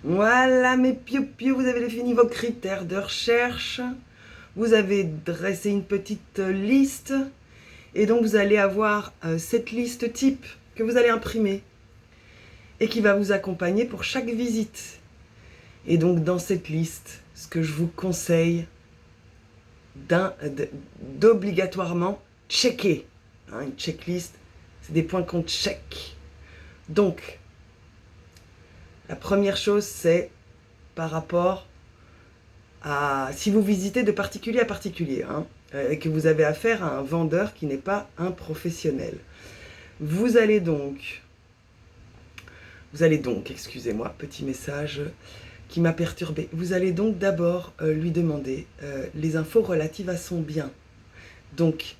Voilà, mes piou-piou, vous avez défini vos critères de recherche. Vous avez dressé une petite liste. Et donc, vous allez avoir cette liste type que vous allez imprimer et qui va vous accompagner pour chaque visite. Et donc, dans cette liste, ce que je vous conseille d'obligatoirement checker. Une checklist, c'est des points qu'on check. Donc, la première chose, c'est par rapport à si vous visitez de particulier à particulier, et que vous avez affaire à un vendeur qui n'est pas un professionnel. Vous allez donc, excusez-moi, petit message qui m'a perturbé. Vous allez donc d'abord lui demander les infos relatives à son bien. Donc,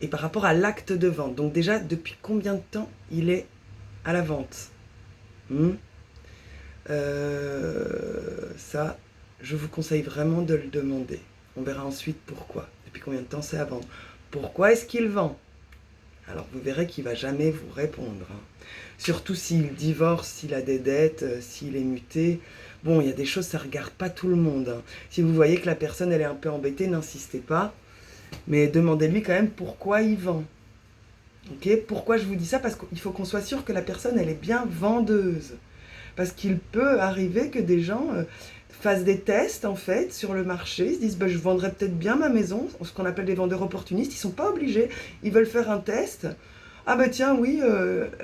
et par rapport à l'acte de vente. Donc déjà, depuis combien de temps il est à la vente? Ça, je vous conseille vraiment de le demander. On verra ensuite pourquoi. Depuis combien de temps c'est à vendre? Pourquoi est-ce qu'il vend? Alors vous verrez qu'il ne va jamais vous répondre. Surtout s'il divorce, s'il a des dettes, s'il est muté. Bon, il y a des choses, ça ne regarde pas tout le monde. Si vous voyez que la personne, elle est un peu embêtée, n'insistez pas. Mais demandez-lui quand même pourquoi il vend. Ok? Pourquoi je vous dis ça? Parce qu'il faut qu'on soit sûr que la personne, elle est bien vendeuse. Parce qu'il peut arriver que des gens fassent des tests en fait sur le marché, ils se disent je vendrais peut-être bien ma maison, ce qu'on appelle des vendeurs opportunistes, ils ne sont pas obligés, ils veulent faire un test. Ah tiens oui,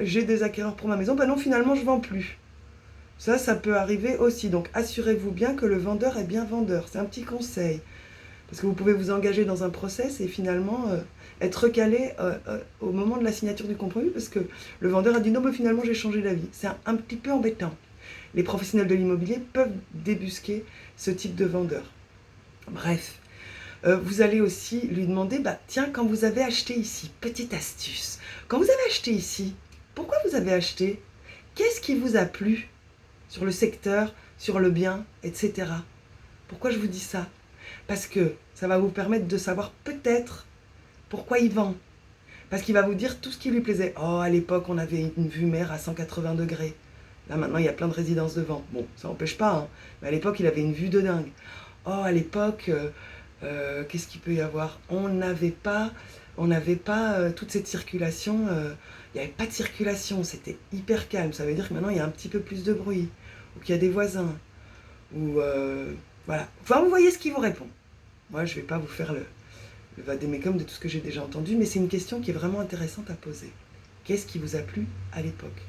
j'ai des acquéreurs pour ma maison, non finalement je ne vends plus. Ça peut arriver aussi, donc assurez-vous bien que le vendeur est bien vendeur, c'est un petit conseil. Parce que vous pouvez vous engager dans un process et finalement être recalé au moment de la signature du compromis parce que le vendeur a dit non mais finalement j'ai changé d'avis. C'est un petit peu embêtant. Les professionnels de l'immobilier peuvent débusquer ce type de vendeur. Bref, vous allez aussi lui demander, tiens, quand vous avez acheté ici, petite astuce, quand vous avez acheté ici, pourquoi vous avez acheté? Qu'est-ce qui vous a plu sur le secteur, sur le bien, etc. Pourquoi je vous dis ça? Parce que ça va vous permettre de savoir peut-être pourquoi il vend. Parce qu'il va vous dire tout ce qui lui plaisait. Oh, à l'époque, on avait une vue mer à 180 degrés. Là, maintenant, il y a plein de résidences devant. Bon, ça n'empêche pas, mais à l'époque, il avait une vue de dingue. Oh, à l'époque, qu'est-ce qu'il peut y avoir? On n'avait pas toute cette circulation. Il n'y avait pas de circulation, c'était hyper calme. Ça veut dire que maintenant, il y a un petit peu plus de bruit. Ou qu'il y a des voisins. Ou voilà. Enfin, vous voyez ce qu'il vous répond. Moi, je ne vais pas vous faire le vadémécum de tout ce que j'ai déjà entendu, mais c'est une question qui est vraiment intéressante à poser. Qu'est-ce qui vous a plu à l'époque?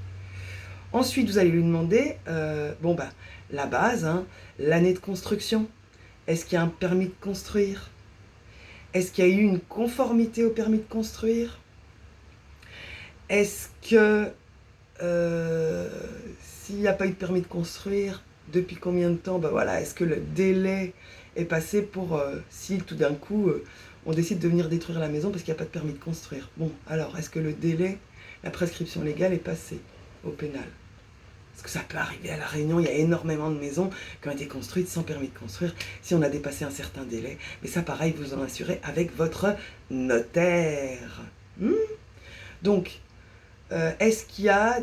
Ensuite, vous allez lui demander, la base, l'année de construction. Est-ce qu'il y a un permis de construire? Est-ce qu'il y a eu une conformité au permis de construire? Est-ce que s'il n'y a pas eu de permis de construire, depuis combien de temps? Est-ce que le délai est passé pour si tout d'un coup on décide de venir détruire la maison parce qu'il n'y a pas de permis de construire? Bon, alors est-ce que le délai, la prescription légale est passée au pénal? Parce que ça peut arriver à La Réunion, il y a énormément de maisons qui ont été construites sans permis de construire si on a dépassé un certain délai. Mais ça, pareil, vous en assurez avec votre notaire. Donc, est-ce qu'il y a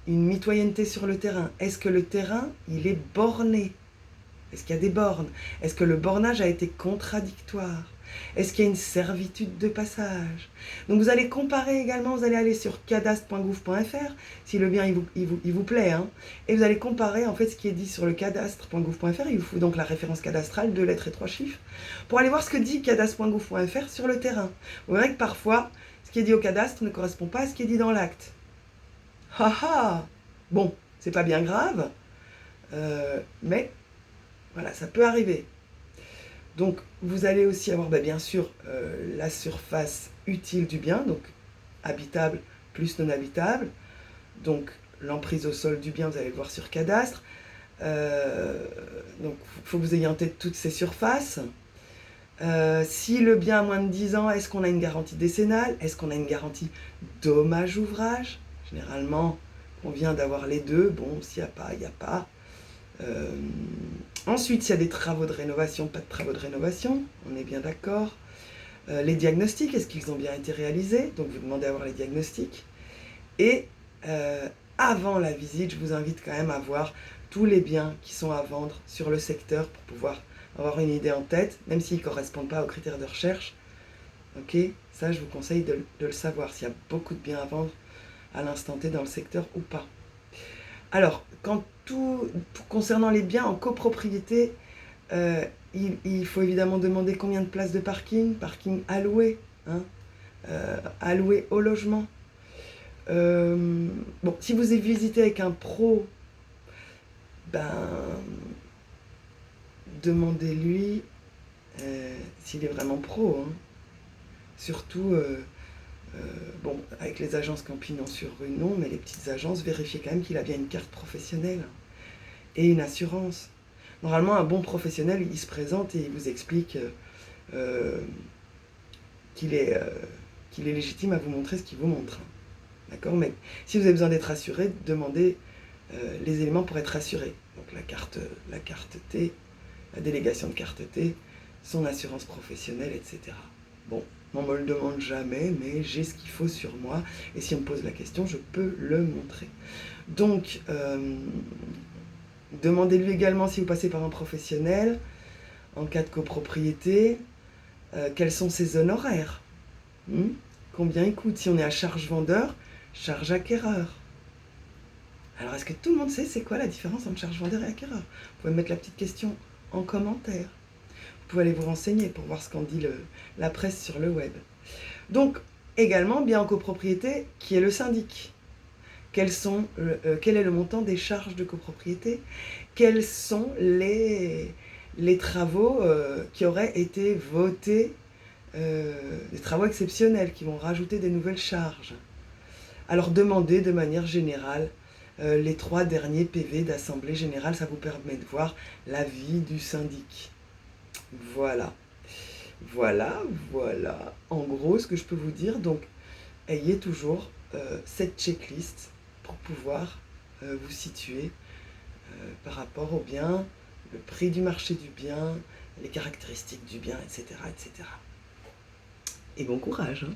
une mitoyenneté sur le terrain? Est-ce que le terrain, il est borné? Est-ce qu'il y a des bornes? Est-ce que le bornage a été contradictoire? Est-ce qu'il y a une servitude de passage? Donc vous allez comparer également, vous allez aller sur cadastre.gouv.fr si le bien il vous plaît, et vous allez comparer en fait ce qui est dit sur le cadastre.gouv.fr, il vous faut donc la référence cadastrale, 2 lettres et 3 chiffres, pour aller voir ce que dit cadastre.gouv.fr sur le terrain. Vous verrez que parfois, ce qui est dit au cadastre ne correspond pas à ce qui est dit dans l'acte. Bon, c'est pas bien grave, mais voilà, ça peut arriver. Donc, vous allez aussi avoir, bien sûr, la surface utile du bien, donc habitable plus non habitable. Donc, l'emprise au sol du bien, vous allez le voir sur cadastre. Donc, il faut que vous ayez en tête toutes ces surfaces. Si le bien a moins de 10 ans, est-ce qu'on a une garantie décennale? Est-ce qu'on a une garantie dommage-ouvrage? Généralement, on vient d'avoir les deux. Bon, s'il n'y a pas, il n'y a pas. Ensuite, s'il y a des travaux de rénovation, pas de travaux de rénovation, on est bien d'accord. Les diagnostics, est-ce qu'ils ont bien été réalisés? Donc vous demandez à voir les diagnostics. Et avant la visite, je vous invite quand même à voir tous les biens qui sont à vendre sur le secteur pour pouvoir avoir une idée en tête, même s'ils ne correspondent pas aux critères de recherche. Ok, ça je vous conseille de le savoir, s'il y a beaucoup de biens à vendre à l'instant T dans le secteur ou pas. Alors, concernant les biens en copropriété, il faut évidemment demander combien de places de parking alloué, hein, alloué au logement. Bon, si vous visitez avec un pro, demandez-lui s'il est vraiment pro, hein. Surtout, bon, avec les agences camping sur rue, non, mais les petites agences, vérifiez quand même qu'il a bien une carte professionnelle et une assurance. Normalement, un bon professionnel, il se présente et il vous explique qu'il est légitime à vous montrer ce qu'il vous montre. D'accord? Mais si vous avez besoin d'être assuré, demandez les éléments pour être assuré. Donc la carte T, la délégation de carte T, son assurance professionnelle, etc. Bon, on ne me le demande jamais, mais j'ai ce qu'il faut sur moi. Et si on me pose la question, je peux le montrer. Donc, demandez-lui également si vous passez par un professionnel, en cas de copropriété, quels sont ses honoraires, combien il coûte. Si on est à charge vendeur, charge acquéreur. Alors, est-ce que tout le monde sait c'est quoi la différence entre charge vendeur et acquéreur? Vous pouvez mettre la petite question en commentaire. Vous pouvez aller vous renseigner pour voir ce qu'en dit la presse sur le web. Donc, également, bien en copropriété, qui est le syndic? Quel est le montant des charges de copropriété? Quels sont les travaux qui auraient été votés, des travaux exceptionnels qui vont rajouter des nouvelles charges? Alors demandez de manière générale les 3 derniers PV d'Assemblée Générale, ça vous permet de voir l'avis du syndic. Voilà. En gros, ce que je peux vous dire, donc, ayez toujours cette checklist pour pouvoir vous situer par rapport au bien, le prix du marché du bien, les caractéristiques du bien, etc. etc. Et bon courage, hein.